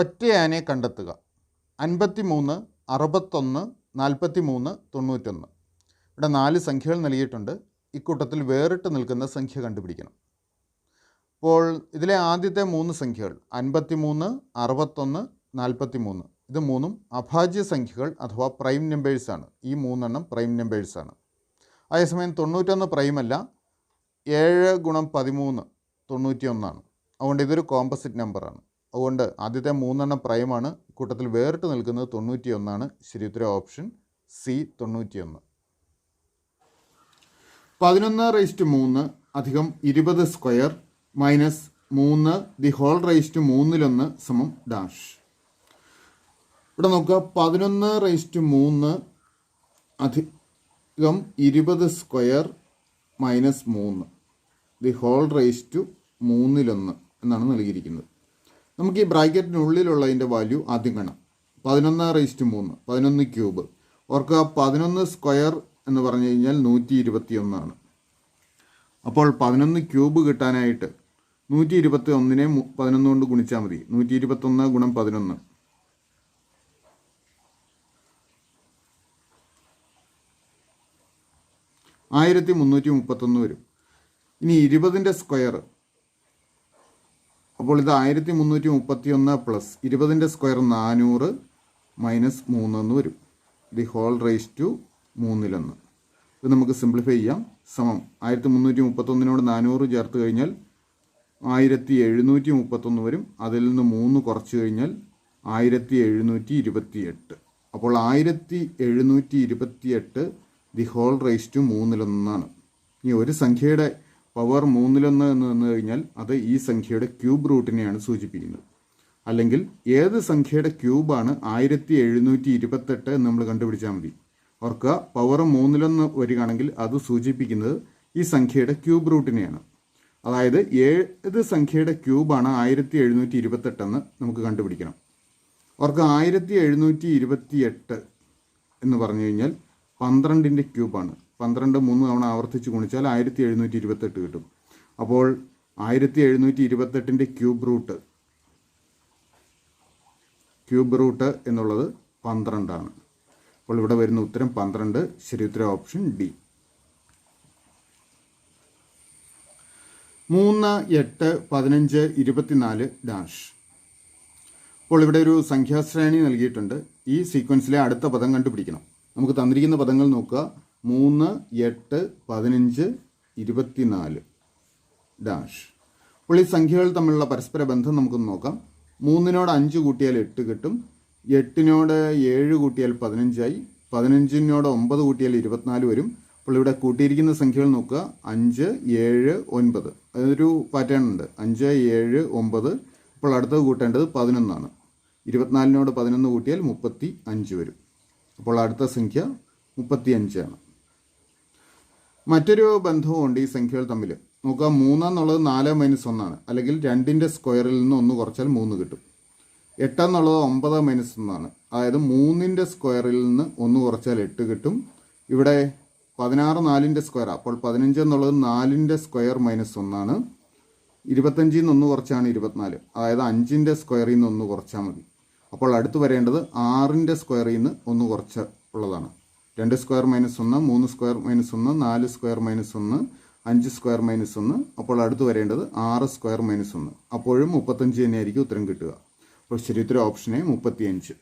ഒറ്റയാനെ കണ്ടെത്തുക. 53, 61, 43, 91. ഇവിടെ 4 സംഖ്യകൾ നൽകിയിട്ടുണ്ട്. ഇക്കൂട്ടത്തിൽ വേറിട്ട് നിൽക്കുന്ന സംഖ്യ കണ്ടുപിടിക്കണം. അപ്പോൾ ഇതിലെ ആദ്യത്തെ 3 സംഖ്യകൾ 53, 61, 43 ഇത് മൂന്നും അഭാജ്യ സംഖ്യകൾ അഥവാ പ്രൈം നമ്പേഴ്സാണ്. ഈ 3 എണ്ണം പ്രൈം നമ്പേഴ്സാണ്. അതേസമയം 91 പ്രൈമല്ല. 7 × 13 91. അതുകൊണ്ട് ഇതൊരു കോമ്പസിറ്റ് നമ്പറാണ്. അതുകൊണ്ട് ആദ്യത്തെ 3 എണ്ണം പ്രൈമാണ്. കൂട്ടത്തിൽ വേറിട്ട് നിൽക്കുന്നത് 91. ശരിയുത്തരം ഓപ്ഷൻ സി 91. 11⁻³ അധികം 20 square minus 3 the whole raise to 3 സമം ഡാഷ്. ഇവിടെ നോക്കുക. 11⁻³ അധികം 20 square minus 3 the whole raise to 3 എന്നാണ് നൽകിയിരിക്കുന്നത്. നമുക്ക് ഈ ബ്രാക്കറ്റിനുള്ളിലുള്ളതിൻ്റെ വാല്യൂ ആദ്യം കാണാം. 11⁻³ 11 ക്യൂബ്. ഓർക്കുക 11 സ്ക്വയർ എന്ന് പറഞ്ഞു കഴിഞ്ഞാൽ 121. അപ്പോൾ 11 ക്യൂബ് കിട്ടാനായിട്ട് 121നെ 11 കൊണ്ട് ഗുണിച്ചാൽ മതി. 121 × 11 1331 വരും. ഇനി 20ൻ്റെ സ്ക്വയർ. അപ്പോൾ ഇത് 1331 പ്ലസ് 20ൻ്റെ സ്ക്വയർ 400 മൈനസ് 3 എന്ന് വരും. The whole raise to 3. ഇത് നമുക്ക് സിംപ്ലിഫൈ ചെയ്യാം. സമം 1331നോട് 400 ചേർത്ത് കഴിഞ്ഞാൽ 1731 വരും. അതിൽ നിന്ന് 3 കുറച്ച് കഴിഞ്ഞാൽ 1728. അപ്പോൾ 1728 ദി ഹോൾ റൈസ് ടു 3. ഈ ഒരു സംഖ്യയുടെ പവർ 3 എന്ന് വന്നു കഴിഞ്ഞാൽ അത് ഈ സംഖ്യയുടെ ക്യൂബ് റൂട്ടിനെയാണ് സൂചിപ്പിക്കുന്നത്. അല്ലെങ്കിൽ ഏത് സംഖ്യയുടെ ക്യൂബാണ് 1728 എന്ന് നമ്മൾ കണ്ടുപിടിച്ചാൽ മതി. ഓർക്കുക, പവർ 3 വരികയാണെങ്കിൽ അത് സൂചിപ്പിക്കുന്നത് ഈ സംഖ്യയുടെ ക്യൂബ് റൂട്ടിനെയാണ്. അതായത് ഏത് സംഖ്യയുടെ ക്യൂബാണ് 1728 എന്ന് നമുക്ക് കണ്ടുപിടിക്കണം. ഓർക്കുക, 1728 എന്ന് പറഞ്ഞു കഴിഞ്ഞാൽ 12ൻ്റെ ക്യൂബാണ്. 12 3 തവണ ആവർത്തിച്ച് ഗുണിച്ചാൽ 1728 കിട്ടും. അപ്പോൾ 1728ൻ്റെ ക്യൂബ് റൂട്ട് എന്നുള്ളത് 12 ആണ്. അപ്പോൾ ഇവിടെ വരുന്ന ഉത്തരം 12. ശരി ഉത്തരം ഓപ്ഷൻ ഡി. 3, 8, 15, 24 ഡാഷ്. അപ്പോൾ ഇവിടെ ഒരു സംഖ്യാശ്രേണി നൽകിയിട്ടുണ്ട്. ഈ സീക്വൻസിലെ അടുത്ത പദം കണ്ടുപിടിക്കണം. നമുക്ക് തന്നിരിക്കുന്ന പദങ്ങൾ നോക്കുക. 3, 8, 15, 24 ഡാഷ്. അപ്പോൾ ഈ സംഖ്യകൾ തമ്മിലുള്ള പരസ്പര ബന്ധം നമുക്കൊന്ന് നോക്കാം. 3നോട് 5 കൂട്ടിയാൽ 8 കിട്ടും. 8നോട് 7 കൂട്ടിയാൽ 15 ആയി. 15നോട് 9 കൂട്ടിയാൽ 24 വരും. അപ്പോൾ ഇവിടെ കൂട്ടിയിരിക്കുന്ന സംഖ്യകൾ നോക്കുക. 5, 7, 9. അതൊരു പാറ്റേൺ ഉണ്ട്. 5, 7, 9. അപ്പോൾ അടുത്തത് കൂട്ടേണ്ടത് 11 ആണ്. 24നോട് 11 കൂട്ടിയാൽ 35 വരും. അപ്പോൾ അടുത്ത സംഖ്യ 35 ആണ്. മറ്റൊരു ബന്ധവുമുണ്ട് ഈ സംഖ്യകൾ തമ്മിൽ. നോക്കുക, 3 എന്നുള്ളത് 4 - 1 ആണ്. അല്ലെങ്കിൽ 2ൻ്റെ സ്ക്വയറിൽ നിന്ന് 1 കുറച്ചാൽ 3 കിട്ടും. 8 എന്നുള്ളത് 9 - 1 ആണ്. അതായത് 3ൻ്റെ സ്ക്വയറിൽ നിന്ന് 1 കുറച്ചാൽ 8 കിട്ടും. ഇവിടെ 16 4ൻ്റെ സ്ക്വയർ. അപ്പോൾ 15 എന്നുള്ളത് 4ൻ്റെ സ്ക്വയർ മൈനസ് 1 ആണ്. 25ൽ നിന്ന് 1 കുറച്ചാണ് 24. അതായത് 5ൻ്റെ സ്ക്വയറിൽ നിന്ന് 1 കുറച്ചാൽ മതി. അപ്പോൾ അടുത്ത് വരേണ്ടത് 6ൻ്റെ സ്ക്വയറിൽ നിന്ന് 1 കുറച്ച് ഉള്ളതാണ്. 2 square minus 1, 3 square minus 1, 4 square minus 1, 5 square minus 1. അപ്പോൾ അടുത്ത് വരേണ്ടത് 6 സ്ക്വയർ മൈനസ് 1. അപ്പോഴും 35 തന്നെയായിരിക്കും ഉത്തരം കിട്ടുക. അപ്പോൾ ശരി ഉത്തരം ഓപ്ഷനെ 35.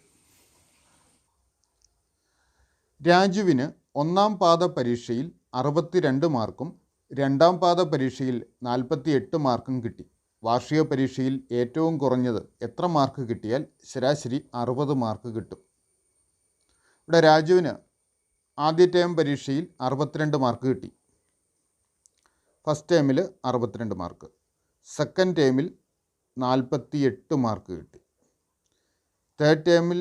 രാജുവിന് 1ാം പാദ പരീക്ഷയിൽ 62 മാർക്കും 2ാം പാദ പരീക്ഷയിൽ 48 മാർക്കും കിട്ടി. വാർഷിക പരീക്ഷയിൽ ഏറ്റവും കുറഞ്ഞത് എത്ര മാർക്ക് കിട്ടിയാൽ ശരാശരി 60 മാർക്ക് കിട്ടും? ഇവിടെ രാജുവിന് ആദ്യ ടേം പരീക്ഷയിൽ 62 മാർക്ക് കിട്ടി. ഫസ്റ്റ് ടേമിൽ 62 മാർക്ക്. സെക്കൻഡ് ടേമിൽ 48 മാർക്ക് കിട്ടി. തേർഡ് ടേമിൽ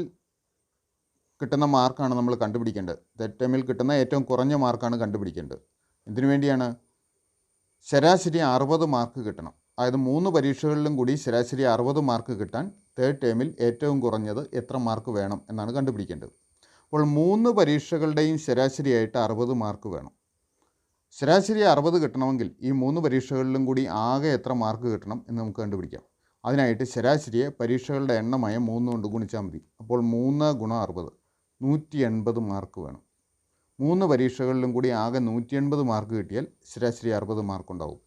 കിട്ടുന്ന മാർക്കാണ് നമ്മൾ കണ്ടുപിടിക്കേണ്ടത്. തേർഡ് ടേമിൽ കിട്ടുന്ന ഏറ്റവും കുറഞ്ഞ മാർക്കാണ് കണ്ടുപിടിക്കേണ്ടത്. ഇതിനു വേണ്ടിയാണ് ശരാശരി 60 മാർക്ക് കിട്ടണം. അതായത് 3 പരീക്ഷകളിലും കൂടി ശരാശരി 60 മാർക്ക് കിട്ടാൻ തേർഡ് ടേമിൽ ഏറ്റവും കുറഞ്ഞത് എത്ര മാർക്ക് വേണം എന്നാണ് കണ്ടുപിടിക്കേണ്ടത്. അപ്പോൾ 3 പരീക്ഷകളുടെയും ശരാശരിയായിട്ട് 60 മാർക്ക് വേണം. ശരാശരി 60 കിട്ടണമെങ്കിൽ ഈ 3 പരീക്ഷകളിലും കൂടി ആകെ എത്ര മാർക്ക് കിട്ടണം എന്ന് നമുക്ക് കണ്ടുപിടിക്കാം. അതിനായിട്ട് ശരാശരിയെ പരീക്ഷകളുടെ എണ്ണമായ 3 കൊണ്ട് ഗുണിച്ചാൽ മതി. അപ്പോൾ 3 ഗുണം 60 180 മാർക്ക് വേണം. 3 പരീക്ഷകളിലും കൂടി ആകെ 180 മാർക്ക് കിട്ടിയാൽ ശരാശരി 60 മാർക്കുണ്ടാവും.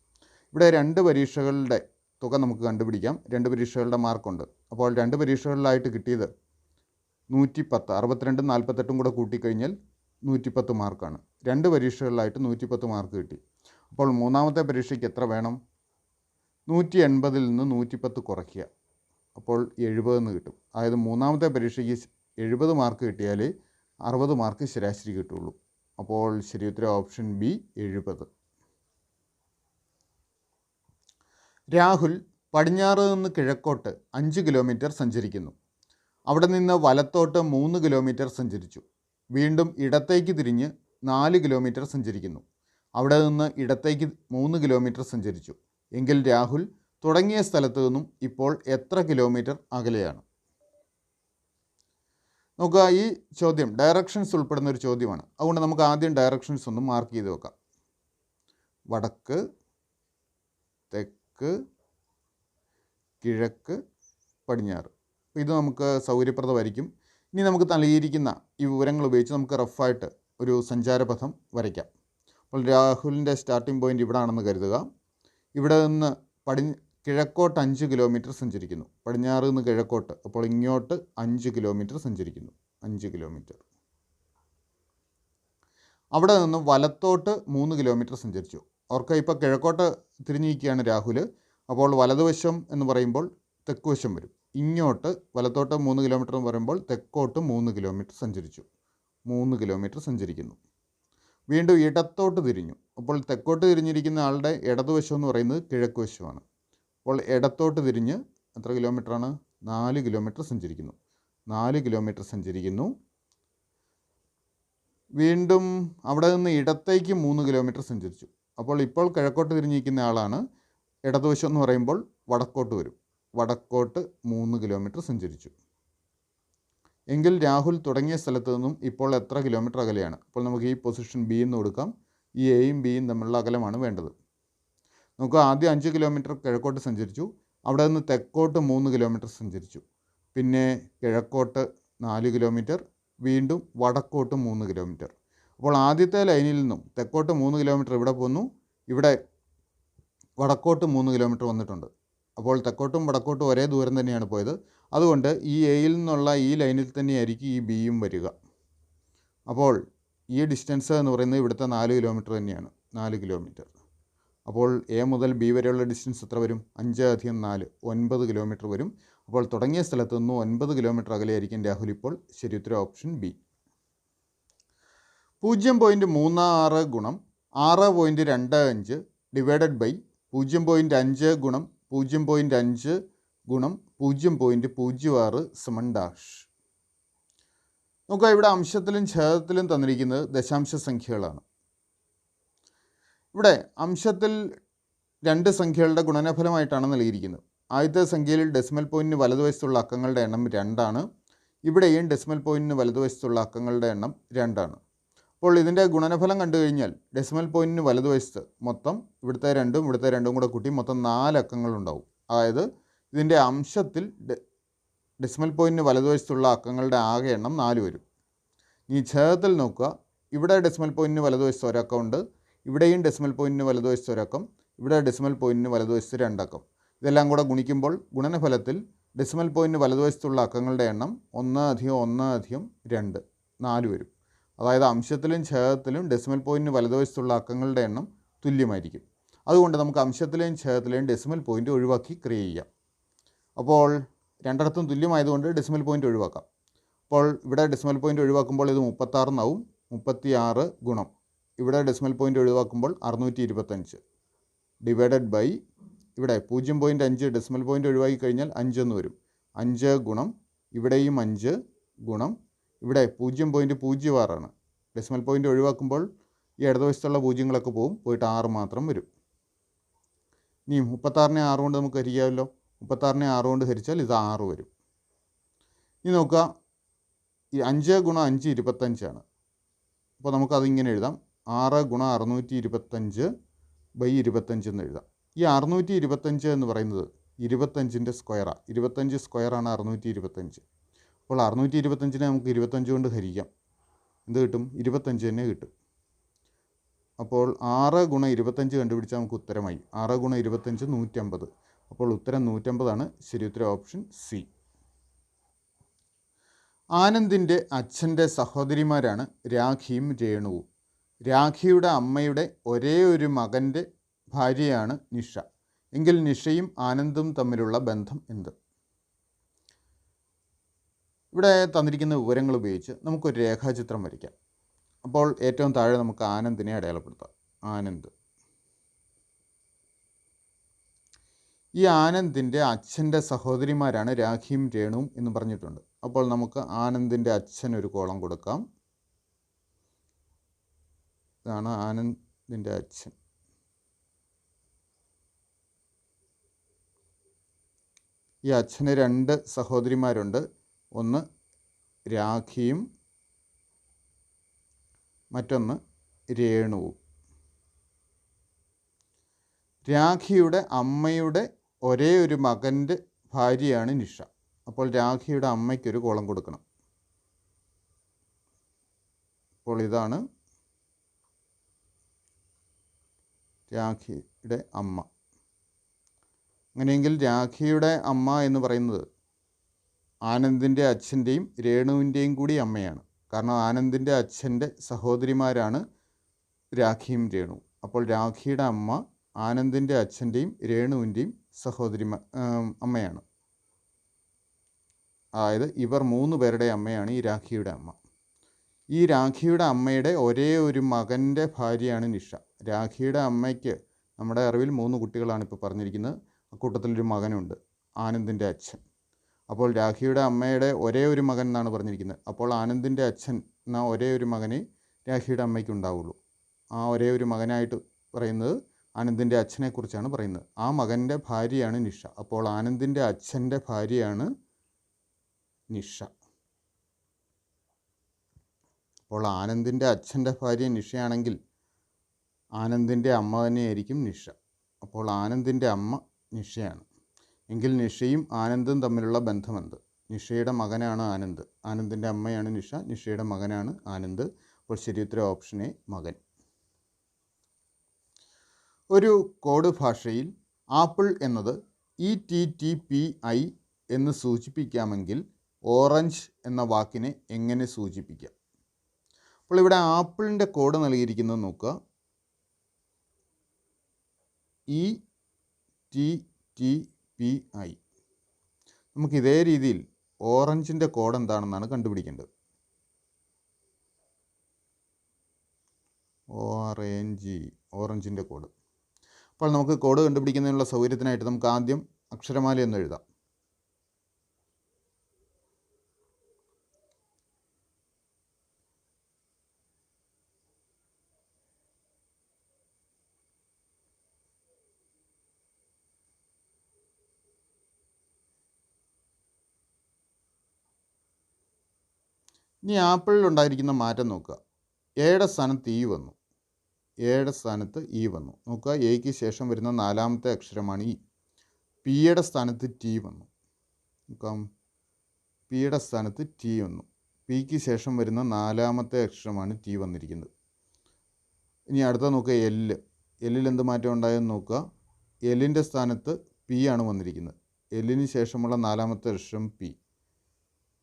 ഇവിടെ 2 പരീക്ഷകളുടെ തുക നമുക്ക് കണ്ടുപിടിക്കാം. 2 പരീക്ഷകളുടെ മാർക്കുണ്ട്. അപ്പോൾ 2 പരീക്ഷകളിലായിട്ട് കിട്ടിയത് 110, 62 48 കൂടെ കൂട്ടിക്കഴിഞ്ഞാൽ 110 മാർക്കാണ്. 2 പരീക്ഷകളിലായിട്ട് 110 മാർക്ക് കിട്ടി. അപ്പോൾ മൂന്നാമത്തെ പരീക്ഷയ്ക്ക് എത്ര വേണം? 180 നിന്ന് 110 കുറയ്ക്കുക. അപ്പോൾ 70 എന്ന് കിട്ടും. അതായത് മൂന്നാമത്തെ പരീക്ഷയ്ക്ക് 70 മാർക്ക് കിട്ടിയാലേ 60 മാർക്ക് ശരാശരി കിട്ടുള്ളൂ. അപ്പോൾ ശരി ഉത്തരം ഓപ്ഷൻ ബി 70. രാഹുൽ പടിഞ്ഞാറ് നിന്ന് കിഴക്കോട്ട് 5 കിലോമീറ്റർ സഞ്ചരിക്കുന്നു. അവിടെ നിന്ന് വലത്തോട്ട് 3 കിലോമീറ്റർ സഞ്ചരിച്ചു. വീണ്ടും ഇടത്തേക്ക് തിരിഞ്ഞ് 4 കിലോമീറ്റർ സഞ്ചരിക്കുന്നു. അവിടെ നിന്ന് ഇടത്തേക്ക് 3 കിലോമീറ്റർ സഞ്ചരിച്ചു. എങ്കിൽ രാഹുൽ തുടങ്ങിയ സ്ഥലത്തു നിന്നും ഇപ്പോൾ എത്ര കിലോമീറ്റർ അകലെയാണ്? നോക്കുക, ഈ ചോദ്യം ഡയറക്ഷൻസ് ഉൾപ്പെടുന്ന ഒരു ചോദ്യമാണ്. അതുകൊണ്ട് നമുക്ക് ആദ്യം ഡയറക്ഷൻസ് ഒന്ന് മാർക്ക് ചെയ്ത് വെക്കാം. വടക്ക്, തെക്ക്, കിഴക്ക്, പടിഞ്ഞാറ്. ഇത് നമുക്ക് സൗകര്യപ്രദമായിരിക്കും. ഇനി നമുക്ക് നൽകിയിരിക്കുന്ന ഈ വിവരങ്ങൾ ഉപയോഗിച്ച് നമുക്ക് റഫായിട്ട് ഒരു സഞ്ചാരപഥം വരയ്ക്കാം. അപ്പോൾ രാഹുലിൻ്റെ സ്റ്റാർട്ടിംഗ് പോയിൻ്റ് ഇവിടെ ആണെന്ന് കരുതുക. ഇവിടെ നിന്ന് കിഴക്കോട്ട് 5 കിലോമീറ്റർ സഞ്ചരിക്കുന്നു. പടിഞ്ഞാറ് നിന്ന് കിഴക്കോട്ട്, അപ്പോൾ ഇങ്ങോട്ട് 5 കിലോമീറ്റർ സഞ്ചരിക്കുന്നു. 5 കിലോമീറ്റർ. അവിടെ നിന്ന് വലത്തോട്ട് 3 കിലോമീറ്റർ സഞ്ചരിച്ചു. അവർക്ക് ഇപ്പോൾ കിഴക്കോട്ട് തിരിഞ്ഞിരിക്കുകയാണ് രാഹുൽ. അപ്പോൾ വലതുവശം എന്ന് പറയുമ്പോൾ തെക്കുവശം വരും. ഇങ്ങോട്ട് വലത്തോട്ട് 3 കിലോമീറ്റർ എന്ന് പറയുമ്പോൾ തെക്കോട്ട് 3 കിലോമീറ്റർ സഞ്ചരിച്ചു. 3 കിലോമീറ്റർ സഞ്ചരിക്കുന്നു. വീണ്ടും ഇടത്തോട്ട് തിരിഞ്ഞു. അപ്പോൾ തെക്കോട്ട് തിരിഞ്ഞിരിക്കുന്ന ആളുടെ ഇടതുവശം എന്ന് പറയുന്നത് കിഴക്ക് വശമാണ്. അപ്പോൾ ഇടത്തോട്ട് തിരിഞ്ഞ് എത്ര കിലോമീറ്ററാണ്? 4 കിലോമീറ്റർ സഞ്ചരിക്കുന്നു. 4 കിലോമീറ്റർ സഞ്ചരിക്കുന്നു. വീണ്ടും അവിടെ നിന്ന് ഇടത്തേക്ക് 3 കിലോമീറ്റർ സഞ്ചരിച്ചു. അപ്പോൾ ഇപ്പോൾ കിഴക്കോട്ട് തിരിഞ്ഞിരിക്കുന്ന ആളാണ്. ഇടതുവശം എന്ന് പറയുമ്പോൾ വടക്കോട്ട് വരും. വടക്കോട്ട് 3 കിലോമീറ്റർ സഞ്ചരിച്ചു. എങ്കിൽ രാഹുൽ തുടങ്ങിയ സ്ഥലത്ത് നിന്നും ഇപ്പോൾ എത്ര കിലോമീറ്റർ അകലെയാണ്? അപ്പോൾ നമുക്ക് ഈ പൊസിഷൻ ബി എന്ന് കൊടുക്കാം. ഈ എയും ബിയും തമ്മിലുള്ള അകലമാണ് വേണ്ടത്. നമുക്ക് ആദ്യം 5 കിലോമീറ്റർ കിഴക്കോട്ട് സഞ്ചരിച്ചു. അവിടെ നിന്ന് തെക്കോട്ട് 3 കിലോമീറ്റർ സഞ്ചരിച്ചു. പിന്നെ കിഴക്കോട്ട് 4 കിലോമീറ്റർ, വീണ്ടും വടക്കോട്ട് 3 കിലോമീറ്റർ. അപ്പോൾ ആദ്യത്തെ ലൈനിൽ നിന്നും തെക്കോട്ട് 3 കിലോമീറ്റർ ഇവിടെ പോന്നു. ഇവിടെ വടക്കോട്ട് 3 കിലോമീറ്റർ വന്നിട്ടുണ്ട്. അപ്പോൾ തെക്കോട്ടും വടക്കോട്ടും ഒരേ ദൂരം തന്നെയാണ് പോയത്. അതുകൊണ്ട് ഈ എയിൽ നിന്നുള്ള ഈ ലൈനിൽ തന്നെയായിരിക്കും ഈ ബിയും വരിക. അപ്പോൾ ഈ ഡിസ്റ്റൻസ് എന്ന് പറയുന്നത് ഇവിടുത്തെ 4 കിലോമീറ്റർ തന്നെയാണ്. 4 കിലോമീറ്റർ. അപ്പോൾ എ മുതൽ ബി വരെയുള്ള ഡിസ്റ്റൻസ് എത്ര വരും? 5 + 4 9 കിലോമീറ്റർ വരും. അപ്പോൾ തുടങ്ങിയ സ്ഥലത്ത് നിന്ന് 9 കിലോമീറ്റർ അകലെയായിരിക്കും രാഹുൽ ഇപ്പോൾ. ശരി ഉത്തരം ഓപ്ഷൻ ബി. 0.36 ഗുണം 6.25 ഡിവൈഡഡ് ബൈ 0.5 ഗുണം 0.5 ഗുണം 0.06 സമം ഡാഷ്. നോക്കുക, ഇവിടെ അംശത്തിലും ഛേദത്തിലും തന്നിരിക്കുന്നത് ദശാംശ സംഖ്യകളാണ്. ഇവിടെ അംശത്തിൽ 2 സംഖ്യകളുടെ ഗുണനഫലമായിട്ടാണ് നൽകിയിരിക്കുന്നത്. ആദ്യത്തെ സംഖ്യയിൽ ഡെസിമൽ പോയിൻറ്റിന് വലതുവശത്തുള്ള അക്കങ്ങളുടെ എണ്ണം 2 ആണ്. ഇവിടെയും ഡെസിമൽ പോയിൻറ്റിന് വലതുവശത്തുള്ള അക്കങ്ങളുടെ എണ്ണം 2 ആണ്. അപ്പോൾ ഇതിൻ്റെ ഗുണനഫലം കണ്ടു കഴിഞ്ഞാൽ ഡെസിമൽ പോയിൻറ്റിന് വലതുവശത്ത് മൊത്തം ഇവിടുത്തെ 2ഉം ഇവിടുത്തെ 2ഉം കൂടെ കൂട്ടി മൊത്തം 4 അക്കങ്ങളുണ്ടാവും. അതായത് ഇതിൻ്റെ അംശത്തിൽ ഡെസിമൽ പോയിൻറ്റിന് വലതുവശത്തുള്ള അക്കങ്ങളുടെ ആകെ എണ്ണം 4 വരും. ഈ ഛേദത്തിൽ നോക്കുക, ഇവിടെ ഡെസിമൽ പോയിൻറ്റിന് വലതുവശത്ത് ഒരക്കം ഉണ്ട്. ഇവിടെയും ഡെസിമൽ പോയിൻറ്റിന് വലതുവശത്ത് ഒരക്കം, ഇവിടെ ഡെസിമൽ പോയിൻറ്റിന് വലതുവശത്ത് 2 അക്കം. ഇതെല്ലാം കൂടെ ഗുണിക്കുമ്പോൾ ഗുണനഫലത്തിൽ ഡെസിമൽ പോയിൻറ്റിന് വലതുവശത്തുള്ള അക്കങ്ങളുടെ എണ്ണം 1 + 1 + 2 4 വരും. അതായത് അംശത്തിലും ഛേദത്തിലും ഡെസിമൽ പോയിൻറ്റിന് വലതുവശത്തുള്ള അക്കങ്ങളുടെ എണ്ണം തുല്യമായിരിക്കും. അതുകൊണ്ട് നമുക്ക് അംശത്തിലെയും ഛേദത്തിലെയും ഡെസിമൽ പോയിൻറ്റ് ഒഴിവാക്കി ക്രിയേറ്റ് ചെയ്യാം. അപ്പോൾ രണ്ടിടത്തും തുല്യമായതുകൊണ്ട് ഡെസിമൽ പോയിൻറ്റ് ഒഴിവാക്കാം. അപ്പോൾ ഇവിടെ ഡെസിമൽ പോയിൻറ്റ് ഒഴിവാക്കുമ്പോൾ ഇത് 36 എന്നാവും. 36 ഗുണം ഇവിടെ ഡെസിമൽ പോയിൻറ്റ് ഒഴിവാക്കുമ്പോൾ 625 ഡിവൈഡഡ് ബൈ ഇവിടെ 0.5 ഡെസിമൽ പോയിൻറ്റ് ഒഴിവാക്കി കഴിഞ്ഞാൽ 5 എന്ന് വരും. 5 ഗുണം ഇവിടെയും 5 ഗുണം ഇവിടെ 0.06 ആണ്. ഡെസിമൽ പോയിൻറ്റ് ഒഴിവാക്കുമ്പോൾ ഈ ഇടതുവശത്തുള്ള പൂജ്യങ്ങളൊക്കെ പോയിട്ട് 6 മാത്രം വരും. ഇനി 36നെ 6 കൊണ്ട് നമുക്ക് ഹരിക്കാമല്ലോ. 36നെ 6 കൊണ്ട് ഹരിച്ചാൽ ഇത് 6 വരും. ഇനി നോക്കുക, ഈ 5 ഗുണം 5 25 ആണ്. അപ്പോൾ നമുക്കതിങ്ങനെ എഴുതാം. 6 ഗുണം 625 / 25 എന്ന് എഴുതാം. ഈ 625 എന്ന് പറയുന്നത് 25ൻ്റെ സ്ക്വയറാണ്. 25 സ്ക്വയറാണ് 625. അപ്പോൾ 625നെ നമുക്ക് 25 കൊണ്ട് ഹരിക്കാം. എന്ത് കിട്ടും? 25 തന്നെ കിട്ടും. അപ്പോൾ 6 ഗുണം 25 കണ്ടുപിടിച്ചാൽ നമുക്ക് ഉത്തരമായി. 6 ഗുണം 25 150. അപ്പോൾ ഉത്തരം 150 ശരി ഉത്തരം ഓപ്ഷൻ സി. ആനന്ദിൻ്റെ അച്ഛൻ്റെ സഹോദരിമാരാണ് രാഖിയും രേണുവും. രാഖിയുടെ അമ്മയുടെ ഒരേ ഒരു മകൻ്റെ ഭാര്യയാണ് നിഷ. എങ്കിൽ നിഷയും ആനന്ദും തമ്മിലുള്ള ബന്ധം എന്ത്? ഇവിടെ തന്നിരിക്കുന്ന വിവരങ്ങൾ ഉപയോഗിച്ച് നമുക്കൊരു രേഖാചിത്രം വരയ്ക്കാം. അപ്പോൾ ഏറ്റവും താഴെ നമുക്ക് ആനന്ദിനെ അടയാളപ്പെടുത്താം. ആനന്ദ്. ഈ ആനന്ദിൻ്റെ അച്ഛൻ്റെ സഹോദരിമാരാണ് രാഖിയും രേണുവും എന്ന് പറഞ്ഞിട്ടുണ്ട്. അപ്പോൾ നമുക്ക് ആനന്ദിൻ്റെ അച്ഛനൊരു കോളം കൊടുക്കാം. ഇതാണ് ആനന്ദിൻ്റെ അച്ഛൻ. ഈ അച്ഛന് 2 സഹോദരിമാരുണ്ട്. ഒന്ന് രാഖിയും മറ്റൊന്ന് രേണുവും. രാഖിയുടെ അമ്മയുടെ ഒരേ ഒരു മകൻ്റെ ഭാര്യയാണ് നിഷ. അപ്പോൾ രാഖിയുടെ അമ്മയ്ക്കൊരു കോളം കൊടുക്കണം. അപ്പോൾ ഇതാണ് രാഖിയുടെ അമ്മ. അങ്ങനെയെങ്കിൽ രാഖിയുടെ അമ്മ എന്ന് പറയുന്നത് ആനന്ദിൻ്റെ അച്ഛൻ്റെയും രേണുവിൻ്റെയും കൂടി അമ്മയാണ്. കാരണം ആനന്ദിൻ്റെ അച്ഛൻ്റെ സഹോദരിമാരാണ് രാഖിയും രേണുവും. അപ്പോൾ രാഖിയുടെ അമ്മ ആനന്ദിൻ്റെ അച്ഛൻ്റെയും രേണുവിൻ്റെയും അമ്മയാണ്. അതായത് ഇവർ 3 പേരുടെ അമ്മയാണ് ഈ രാഖിയുടെ അമ്മ. ഈ രാഖിയുടെ അമ്മയുടെ ഒരേ ഒരു മകൻ്റെ ഭാര്യയാണ് നിഷ. രാഖിയുടെ അമ്മയ്ക്ക് നമ്മുടെ അറിവിൽ 3 കുട്ടികളാണ് ഇപ്പോൾ പറഞ്ഞിരിക്കുന്നത്. അക്കൂട്ടത്തിലൊരു മകനുണ്ട്, ആനന്ദിൻ്റെ അച്ഛൻ. അപ്പോൾ രാഖിയുടെ അമ്മയുടെ ഒരേ ഒരു മകൻ എന്നാണ് പറഞ്ഞിരിക്കുന്നത്. അപ്പോൾ ആനന്ദിൻ്റെ അച്ഛൻ എന്ന ഒരേ ഒരു മകനെ രാഖിയുടെ അമ്മയ്ക്ക് ഉണ്ടാവുള്ളൂ. ആ ഒരേ ഒരു മകനായിട്ട് പറയുന്നത് ആനന്ദിൻ്റെ അച്ഛനെക്കുറിച്ചാണ് പറയുന്നത്. ആ മകൻ്റെ ഭാര്യയാണ് നിഷ. അപ്പോൾ ആനന്ദിൻ്റെ അച്ഛൻ്റെ ഭാര്യയാണ് നിഷ. അപ്പോൾ ആനന്ദിൻ്റെ അച്ഛൻ്റെ ഭാര്യ നിഷയാണെങ്കിൽ ആനന്ദിൻ്റെ അമ്മ തന്നെയായിരിക്കും നിഷ. അപ്പോൾ ആനന്ദിൻ്റെ അമ്മ നിഷയാണ്. എങ്കിൽ നിഷയും ആനന്ദും തമ്മിലുള്ള ബന്ധമെന്ത്? നിഷയുടെ മകനാണ് ആനന്ദ്, ആനന്ദിൻ്റെ അമ്മയാണ് നിഷ, നിഷയുടെ മകനാണ് ആനന്ദ്. അപ്പോൾ ശരി ഉത്തരം ഓപ്ഷൻ എ, മകൻ. ഒരു കോഡ് ഭാഷയിൽ ആപ്പിൾ എന്നത് ETTPI എന്ന് സൂചിപ്പിക്കാമെങ്കിൽ ഓറഞ്ച് എന്ന വാക്കിനെ എങ്ങനെ സൂചിപ്പിക്കാം? അപ്പോൾ ഇവിടെ ആപ്പിളിൻ്റെ കോഡ് നൽകിയിരിക്കുന്നത് നോക്കുക. ETTPI. നമുക്ക് ഇതേ രീതിയിൽ ഓറഞ്ചിൻ്റെ കോഡ് എന്താണെന്നാണ് കണ്ടുപിടിക്കേണ്ടത്. ORNG, ഓറഞ്ചിൻ്റെ കോഡ്. അപ്പോൾ നമുക്ക് കോഡ് കണ്ടുപിടിക്കുന്നതിനുള്ള സൗകര്യത്തിനായിട്ട് നമുക്ക് ആദ്യം അക്ഷരമാല എന്ന് എഴുതാം. ഇനി ആപ്പിളിൽ ഉണ്ടായിരിക്കുന്ന മാറ്റം നോക്കുക. എയുടെ സ്ഥാനത്ത് ഇ വന്നു. എയുടെ സ്ഥാനത്ത് ഇ വന്നു. നോക്കുക, എയ്ക്ക് ശേഷം വരുന്ന 4ാമത്തെ അക്ഷരമാണ് ഇ. പിയുടെ സ്ഥാനത്ത് ടി വന്നു. നോക്കാം, പിയുടെ സ്ഥാനത്ത് ടി വന്നു. പിക്ക് ശേഷം വരുന്ന 4ാമത്തെ അക്ഷരമാണ് ടി വന്നിരിക്കുന്നത്. ഇനി അടുത്ത നോക്കുക, എല്ലിൽ എന്ത് മാറ്റം ഉണ്ടായെന്ന് നോക്കുക. എല്ലിൻ്റെ സ്ഥാനത്ത് പി ആണ് വന്നിരിക്കുന്നത്. എല്ലിന് ശേഷമുള്ള 4ാമത്തെ അക്ഷരം പി.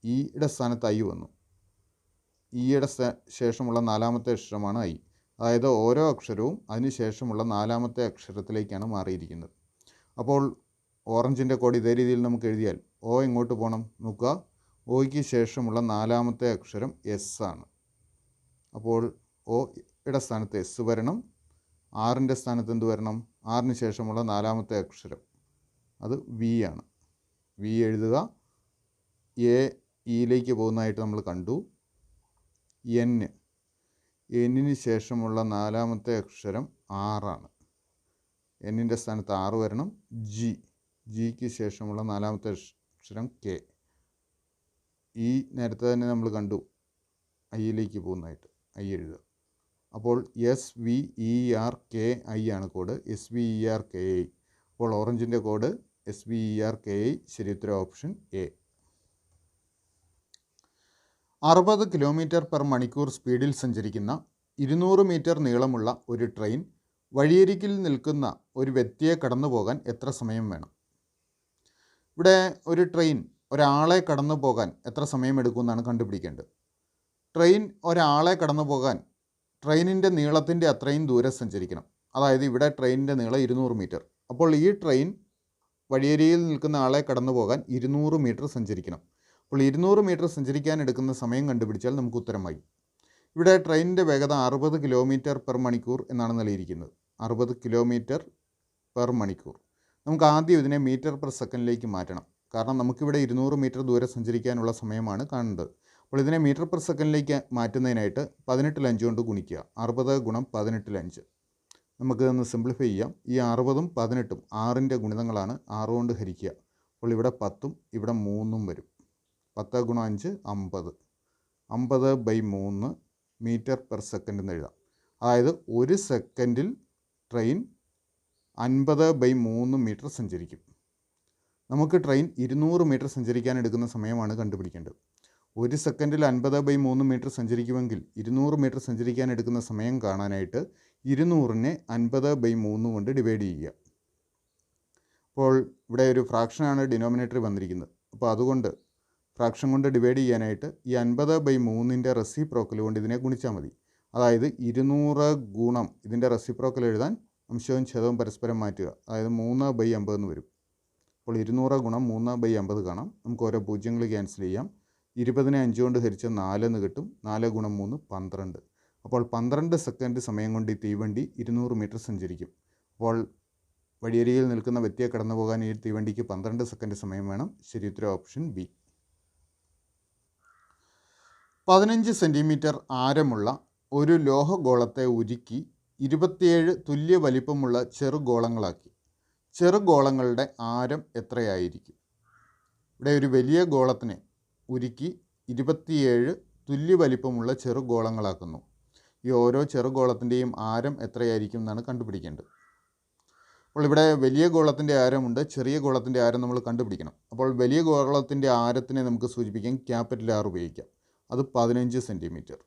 ഇയുടെ സ്ഥാനത്ത് ഐ വന്നു. ഇയുടെ ശേഷമുള്ള 4ാമത്തെ അക്ഷരമാണ് ഐ. അതായത് ഓരോ അക്ഷരവും അതിന് ശേഷമുള്ള 4ാമത്തെ അക്ഷരത്തിലേക്കാണ് മാറിയിരിക്കുന്നത്. അപ്പോൾ ഓറഞ്ചിൻ്റെ കോഡ് ഇതേ രീതിയിൽ നമുക്ക് എഴുതിയാൽ ഓ എങ്ങോട്ട് പോകണം നോക്കുക. ഓയ്ക്ക് ശേഷമുള്ള 4ാമത്തെ അക്ഷരം എസ് ആണ്. അപ്പോൾ ഓയുടെ സ്ഥാനത്ത് എസ് വരണം. ആറിൻ്റെ സ്ഥാനത്ത് എന്ത് വരണം? ആറിന് ശേഷമുള്ള 4ാമത്തെ അക്ഷരം അത് വി ആണ്. വി എഴുതുക. എ ഇയിലേക്ക് പോകുന്നതായിട്ട് നമ്മൾ കണ്ടു. എന്നിന് ശേഷമുള്ള 4ാമത്തെ അക്ഷരം ആറാണ്. എന്നിൻ്റെ സ്ഥാനത്ത് 6 വരണം. ജിക്ക് ശേഷമുള്ള 4ാമത്തെ അക്ഷരം കെ. ഈ നേരത്തെ തന്നെ നമ്മൾ കണ്ടു ഐയിലേക്ക് പോകുന്നതായിട്ട്. ഐ എഴുതുക. അപ്പോൾ SVERKI ആണ് കോഡ്. SVERKI. അപ്പോൾ ഓറഞ്ചിൻ്റെ കോഡ് SVERKI. ശരിയുത്തരം ഓപ്ഷൻ എ. 60 km/മണിക്കൂർ സ്പീഡിൽ സഞ്ചരിക്കുന്ന 200 മീറ്റർ നീളമുള്ള ഒരു ട്രെയിൻ വഴിയരികിൽ നിൽക്കുന്ന ഒരു വ്യക്തിയെ കടന്നു പോകാൻ എത്ര സമയം വേണം? ഇവിടെ ഒരു ട്രെയിൻ ഒരാളെ കടന്നു പോകാൻ എത്ര സമയം എടുക്കുമെന്നാണ് കണ്ടുപിടിക്കേണ്ടത്. ട്രെയിൻ ഒരാളെ കടന്നു പോകാൻ ട്രെയിനിൻ്റെ നീളത്തിൻ്റെ അത്രയും ദൂരം സഞ്ചരിക്കണം. അതായത് ഇവിടെ ട്രെയിനിൻ്റെ നീളം 200 മീറ്റർ. അപ്പോൾ ഈ ട്രെയിൻ വഴിയരികിൽ നിൽക്കുന്ന ആളെ കടന്നു പോകാൻ 200 മീറ്റർ സഞ്ചരിക്കണം. അപ്പോൾ 200 മീറ്റർ സഞ്ചരിക്കാൻ എടുക്കുന്ന സമയം കണ്ടുപിടിച്ചാൽ നമുക്ക് ഉത്തരമായി. ഇവിടെ ട്രെയിനിൻ്റെ വേഗത 60 km/മണിക്കൂർ എന്നാണ് നൽകിയിരിക്കുന്നത്. 60 km/മണിക്കൂർ. നമുക്ക് ആദ്യം ഇതിനെ മീറ്റർ പെർ സെക്കൻഡിലേക്ക് മാറ്റണം. കാരണം നമുക്കിവിടെ 200 മീറ്റർ ദൂരെ സഞ്ചരിക്കാനുള്ള സമയമാണ് കാണേണ്ടത്. അപ്പോൾ ഇതിനെ മീറ്റർ പെർ സെക്കൻഡിലേക്ക് മാറ്റുന്നതിനായിട്ട് 18 5 കൊണ്ട് ഗുണിക്കുക. 60 × 18 നമുക്കിതൊന്ന് സിംപ്ലിഫൈ ചെയ്യാം. ഈ 60ഉം 18ഉം 6ൻ്റെ ഗുണിതങ്ങളാണ്. 6 കൊണ്ട് ഹരിക്കുക. അപ്പോൾ ഇവിടെ 10ഉം ഇവിടെ 3ഉം വരും. 10 × 5 50. 50/3 മീറ്റർ പെർ സെക്കൻഡ് എന്ന് എഴുതാം. അതായത് ഒരു സെക്കൻഡിൽ ട്രെയിൻ 50/3 മീറ്റർ സഞ്ചരിക്കും. നമുക്ക് ട്രെയിൻ 200 മീറ്റർ സഞ്ചരിക്കാൻ എടുക്കുന്ന സമയമാണ് കണ്ടുപിടിക്കേണ്ടത്. ഒരു സെക്കൻഡിൽ 50/3 മീറ്റർ സഞ്ചരിക്കുമെങ്കിൽ 200 മീറ്റർ സഞ്ചരിക്കാൻ എടുക്കുന്ന സമയം കാണാനായിട്ട് 200നെ 50/3 കൊണ്ട് ഡിവൈഡ് ചെയ്യുക. അപ്പോൾ ഇവിടെ ഒരു ഫ്രാക്ഷനാണ് ഡിനോമിനേറ്ററിൽ വന്നിരിക്കുന്നത്. അപ്പോൾ അതുകൊണ്ട് ഫ്രാക്ഷൻ കൊണ്ട് ഡിവൈഡ് ചെയ്യാനായിട്ട് ഈ 50/3ൻ്റെ റെസിപ്രോക്കൽ കൊണ്ട് ഇതിനെ ഗുണിച്ചാൽ മതി. അതായത് 200 ഗുണം ഇതിൻ്റെ റെസിപ്രോക്കൽ എഴുതാൻ അംശവും ഛേദവും പരസ്പരം മാറ്റുക. അതായത് 3/50 എന്ന് വരും. അപ്പോൾ 200 ഗുണം 3/50 കാണാം. നമുക്ക് ഓരോ പൂജ്യങ്ങൾ ക്യാൻസൽ ചെയ്യാം. 20നെ 5 കൊണ്ട് ഹരിച്ച 4 എന്ന് കിട്ടും. 4 × 3 12. അപ്പോൾ 12 സെക്കൻഡ് സമയം കൊണ്ട് ഈ തീവണ്ടി 200 മീറ്റർ സഞ്ചരിക്കും. അപ്പോൾ വഴിയരികിൽ നിൽക്കുന്ന വ്യക്തിയെ കടന്നു പോകാൻ ഈ തീവണ്ടിക്ക് 12 സെക്കൻഡ് സമയം വേണം. ശരിയുത്തരം ഓപ്ഷൻ ബി. 15 സെൻറ്റിമീറ്റർ ആരമുള്ള ഒരു ലോഹഗോളത്തെ ഉരുക്കി 27 തുല്യ വലിപ്പമുള്ള ചെറുഗോളങ്ങളാക്കി. ചെറുഗോളങ്ങളുടെ ആരം എത്രയായിരിക്കും? ഇവിടെ ഒരു വലിയ ഗോളത്തിനെ ഉരുക്കി 27 തുല്യ വലിപ്പമുള്ള ചെറുഗോളങ്ങളാക്കുന്നു. ഈ ഓരോ ചെറുഗോളത്തിൻ്റെയും ആരം എത്രയായിരിക്കും എന്നാണ് കണ്ടുപിടിക്കേണ്ടത്. അപ്പോൾ ഇവിടെ വലിയ ഗോളത്തിൻ്റെ ആരമുണ്ട്, ചെറിയ ഗോളത്തിൻ്റെ ആരം നമ്മൾ കണ്ടുപിടിക്കണം. അപ്പോൾ വലിയ ഗോളത്തിൻ്റെ ആരത്തിനെ നമുക്ക് സൂചിപ്പിക്കാൻ ക്യാപിറ്റൽ R ഉപയോഗിക്കാം. അത് 15 സെൻറ്റിമീറ്റർ.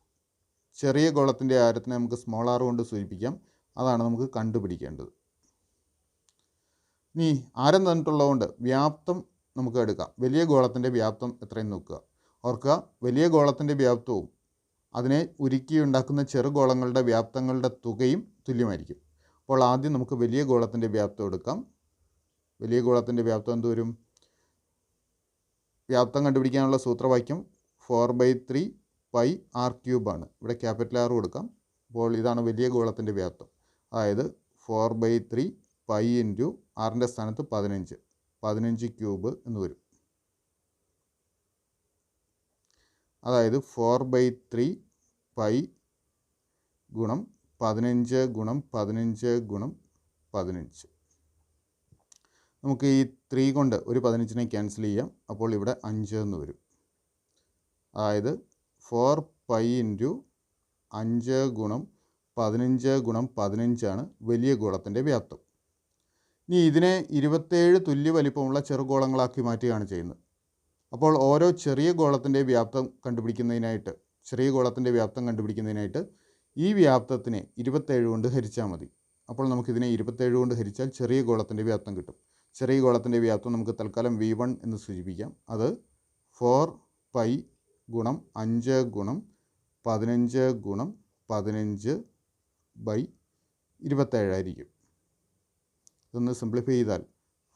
ചെറിയ ഗോളത്തിൻ്റെ ആരത്തിനെ നമുക്ക് സ്മോൾ r കൊണ്ട് സൂചിപ്പിക്കാം. അതാണ് നമുക്ക് കണ്ടുപിടിക്കേണ്ടത്. ഇനി ആരം തന്നിട്ടുള്ളതുകൊണ്ട് വ്യാപ്തം നമുക്ക് എടുക്കാം. വലിയ ഗോളത്തിൻ്റെ വ്യാപ്തം എത്രയും നോക്കുക. ഓർക്കുക, വലിയ ഗോളത്തിൻ്റെ വ്യാപ്തവും അതിനെ ഉരുക്കി ഉണ്ടാക്കുന്ന ചെറുഗോളങ്ങളുടെ വ്യാപ്തങ്ങളുടെ തുകയും തുല്യമായിരിക്കും. അപ്പോൾ ആദ്യം നമുക്ക് വലിയ ഗോളത്തിൻ്റെ വ്യാപ്തം എടുക്കാം. വലിയ ഗോളത്തിൻ്റെ വ്യാപ്തം എന്ത് വരും? വ്യാപ്തം കണ്ടുപിടിക്കാനുള്ള സൂത്രവാക്യം 4/3 πr³ ആണ്. ഇവിടെ ക്യാപിറ്റൽ R കൊടുക്കാം. അപ്പോൾ ഇതാണ് വലിയ ഗോളത്തിൻ്റെ വ്യാപ്തം. അതായത് 4/3 π × ആറിൻ്റെ സ്ഥാനത്ത് 15³ എന്ന് വരും. അതായത് 4/3 π × 15 × 15 × 15. നമുക്ക് ഈ 3 കൊണ്ട് ഒരു 15നെ ക്യാൻസൽ ചെയ്യാം. അപ്പോൾ ഇവിടെ 5 എന്ന് വരും. അതായത് 4 π × 5 × 15 × 15 ആണ് വലിയ ഗോളത്തിൻ്റെ വ്യാപ്തം. ഇനി ഇതിനെ 27 തുല്യ വലിപ്പമുള്ള ചെറുഗോളങ്ങളാക്കി മാറ്റുകയാണ് ചെയ്യുന്നത്. അപ്പോൾ ഓരോ ചെറിയ ഗോളത്തിൻ്റെ വ്യാപ്തം കണ്ടുപിടിക്കുന്നതിനായിട്ട് ഈ വ്യാപ്തത്തിനെ 27 കൊണ്ട് ഹരിച്ചാൽ മതി. അപ്പോൾ നമുക്കിതിനെ 27 കൊണ്ട് ഹരിച്ചാൽ ചെറിയ ഗോളത്തിൻ്റെ വ്യാപ്തം കിട്ടും. ചെറിയ ഗോളത്തിൻ്റെ വ്യാപ്തം നമുക്ക് തൽക്കാലം V1 എന്ന് സൂചിപ്പിക്കാം. അത് 4 π × 5 × 15 × 15/27 ആയിരിക്കും. ഇതൊന്ന് സിംപ്ലിഫൈ ചെയ്താൽ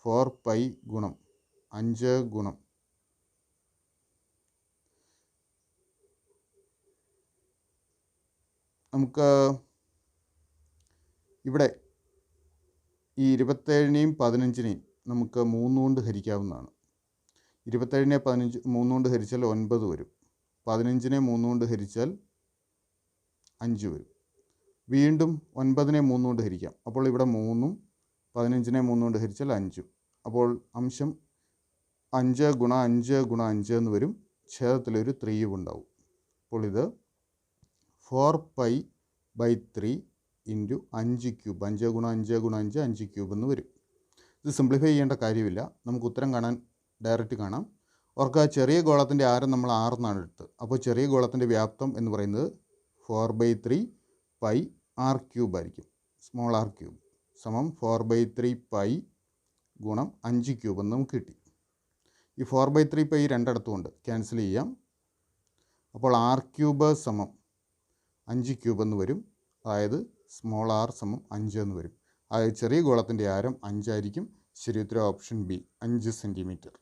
4 π × 5 × നമുക്ക് ഇവിടെ ഈ 27നെയും 15നെയും നമുക്ക് 3 കൊണ്ട് ഹരിക്കാവുന്നതാണ്. 27നെ 3 കൊണ്ട് ഹരിച്ചാൽ 9 വരും. 15നെ 3 കൊണ്ട് ഹരിച്ചാൽ 5 വരും. വീണ്ടും 9നെ 3 കൊണ്ട് ഹരിക്കാം. അപ്പോൾ ഇവിടെ 3ഉം 15നെ 3 കൊണ്ട് ഹരിച്ചാൽ 5ഉം. അപ്പോൾ അംശം 5 × 5 × 5 എന്ന് വരും. ഛേദത്തിലൊരു 3 ഉണ്ടാവും. അപ്പോൾ ഇത് 4 π/3 × 5³ 5 × 5 × 5 5³ എന്ന് വരും. ഇത് സിംപ്ലിഫൈ ചെയ്യേണ്ട കാര്യമില്ല. നമുക്ക് ഉത്തരം കാണാൻ ഡയറക്റ്റ് കാണാം. ഓർക്കുക, ചെറിയ ഗോളത്തിൻ്റെ ആരം നമ്മൾ 6 എന്നാണ് എടുത്തത്. അപ്പോൾ ചെറിയ ഗോളത്തിൻ്റെ വ്യാപ്തം എന്ന് പറയുന്നത് 4/3 പൈ ആർ ക്യൂബ് ആയിരിക്കും. സ്മോൾ ആർ ക്യൂബ് സമം 4/3 പൈ ഗുണം 5 ക്യൂബ് എന്ന് നമുക്ക് കിട്ടി. ഈ 4/3 പൈ രണ്ടിടത്തുമുണ്ട്, ക്യാൻസൽ ചെയ്യാം. അപ്പോൾ ആർ ക്യൂബ് സമം 5 ക്യൂബ് എന്ന് വരും. അതായത് സ്മോൾ ആർ സമം 5 എന്ന് വരും. അതായത് ചെറിയ ഗോളത്തിൻ്റെ ആരം 5 ആയിരിക്കും. ശരി ഉത്തരം ഓപ്ഷൻ ബി, 5 സെൻറ്റിമീറ്റർ.